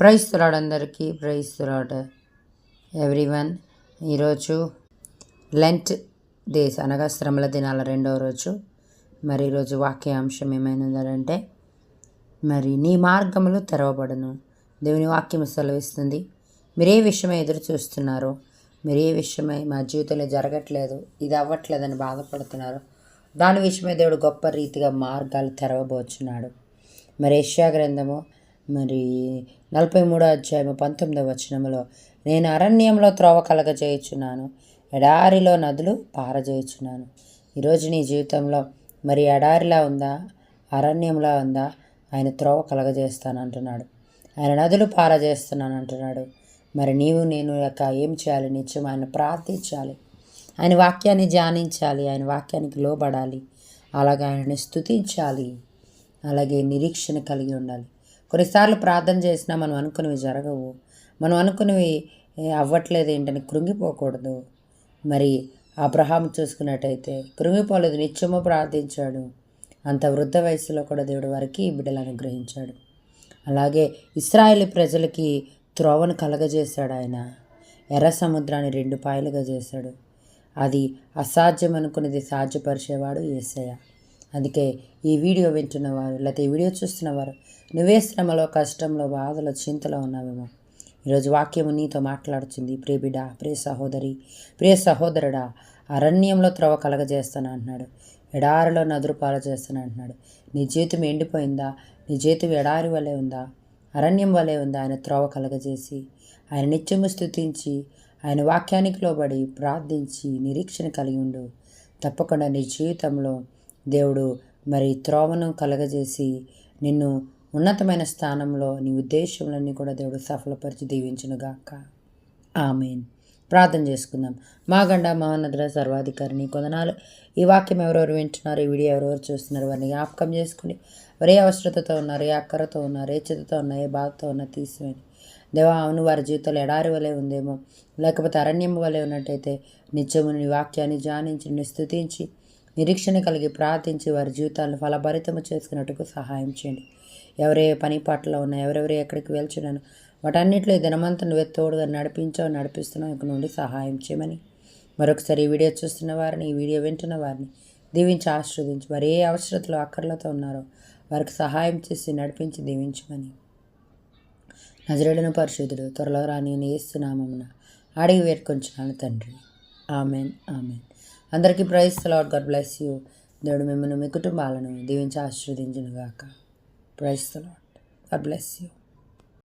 Praise the lord అందరికీ. Praise the lord everyone. ఈరోజు Lent days అనగా శ్రమల దినాల 2వ రోజు. మరి ఈరోజు వాక్యాంశం ఏమైనదంటే, మరి నీ మార్గములు తెరవబడును. దేవుని వాక్యం సెలవిస్తుంది. మీరు ఏ విషయమై ఎదురు చూస్తున్నారో, మీరు ఏ విషయమై మా జీవితంలో జరగట్లేదు, ఇది అవ్వట్లేదని బాధపడుతున్నారు, దాని విషయమై దేవుడు గొప్ప రీతిగా మార్గాలు తెరవబోచున్నాడు. మరి యెషయా గ్రంథము మరి 43వ అధ్యాయము 19వ వచనములో, నేను అరణ్యంలో త్రోవ కలగజేయుచున్నాను, ఎడారిలో నదులు పారజేయుచున్నాను. ఈరోజు నీ జీవితంలో మరి ఎడారిలా ఉందా, అరణ్యంలా ఉందా? ఆయన త్రోవ కలగజేస్తానంటున్నాడు, ఆయన నదులు పారజేస్తున్నాను అంటున్నాడు. మరి నీవు నేను ఏం చేయాలి? నిత్యం ఆయన ప్రార్థించాలి, ఆయన వాక్యాన్ని ధ్యానించాలి, ఆయన వాక్యానికి లోబడాలి, అలాగే ఆయనని స్తుతించాలి, అలాగే నిరీక్షణ కలిగి ఉండాలి. కొన్నిసార్లు ప్రార్థన చేసినా మనం అనుకున్నవి జరగవు, మనం అనుకున్నవి అవ్వట్లేదు ఏంటని కృంగిపోకూడదు. మరి అబ్రహాం చూసుకున్నట్టయితే కృంగిపోలేదు, నిత్యము ప్రార్థించాడు. అంత వృద్ధ వయసులో కూడా దేవుడు వారికి బిడ్డలు అనుగ్రహించాడు. అలాగే ఇశ్రాయేలు ప్రజలకి త్రోవను కలగజేశాడు. ఆయన ఎర్ర సముద్రాన్ని 2 పాయలుగా చేశాడు. అది అసాధ్యం అనుకున్నది సాధ్యపరిచేవాడు యేసయ్య. అందుకే ఈ వీడియో వింటున్నవారు, లేకపోతే ఈ వీడియో చూస్తున్నవారు, నువ్వే శ్రమలో, కష్టంలో, బాధలో, చింతలో ఉన్నావేమో, ఈరోజు వాక్యము నీతో మాట్లాడుతుంది. ప్రియ బిడ్డ, ప్రియ సహోదరి, ప్రియ సహోదరుడా, అరణ్యంలో త్రోవ కలగజేస్తాను అంటున్నాడు, ఎడారిలో నదులు పారజేస్తాను అంటున్నాడు. నీ జీవితం ఎండిపోయిందా? నీ జీవితం ఎడారి వలె ఉందా, అరణ్యం వలె ఉందా? ఆయన త్రోవ కలగజేసి, ఆయన నిత్యము స్తుతించి, ఆయన వాక్యానికి లోబడి ప్రార్థించి నిరీక్షణ కలిగి ఉండు. తప్పకుండా నీ జీవితంలో దేవుడు మరి త్రోవను కలగజేసి నిన్ను ఉన్నతమైన స్థానంలో, నీ ఉద్దేశంలన్నీ కూడా దేవుడు సఫలపరిచి దీవించునుగాక. ఆమేన్. ప్రార్థన చేసుకుందాం. మా గండ మహోన్నతుడ సర్వాధికారిని కొందనాలు. ఈ వాక్యం ఎవరెవరు వింటున్నారు, ఈ వీడియో ఎవరెవరు చూస్తున్నారు, వారిని జ్ఞాపకం చేసుకుని, వారు ఏ అవసరతతో ఉన్నారు, ఏ అక్కరతో ఉన్నారు, ఏ చిత్తతో ఉన్నారు, ఏ బాధతో ఉన్నారు తీసివేయండి దేవా. అవును, వారి జీవితంలో ఎడారి వలె ఉందేమో, లేకపోతే అరణ్యం వలె ఉన్నట్టయితే నిత్యము నీ వాక్యాన్ని ధ్యానించి, నిన్ను స్తుతించి, నిరీక్షణ కలిగి ప్రార్థించి వారి జీవితాలను ఫలభరితము చేసుకున్నట్టుకు సహాయం చేయండి. ఎవరే పని పాటలో ఉన్నా, ఎవరెవరే ఎక్కడికి వెళ్తున్నాను, వాటన్నిటిలో ఈ దినమంతా నువ్వే తోడుగా నడిపిస్తున్నావు ఇక నుండి సహాయం చేయమని మరొకసారి ఈ వీడియో చూస్తున్న వారిని, ఈ వీడియో వింటున్న వారిని దీవించి ఆశీర్వదించి, వారు ఏ అవసరతలో అక్కర్లతో ఉన్నారో వారికి సహాయం చేసి నడిపించి దీవించమని నజరేయుడైన పరిశుద్ధుడు త్వరలో రాని యేసు నామమున అడిగి వేడుకొంచున్నాను తండ్రి. Amen, amen. అందరికీ praise the Lord. God bless you. దేవుడు మిమ్మల్ని, మీ కుటుంబాలను దీవించి ఆశీర్వదించునుగాక. Praise the Lord. God bless you.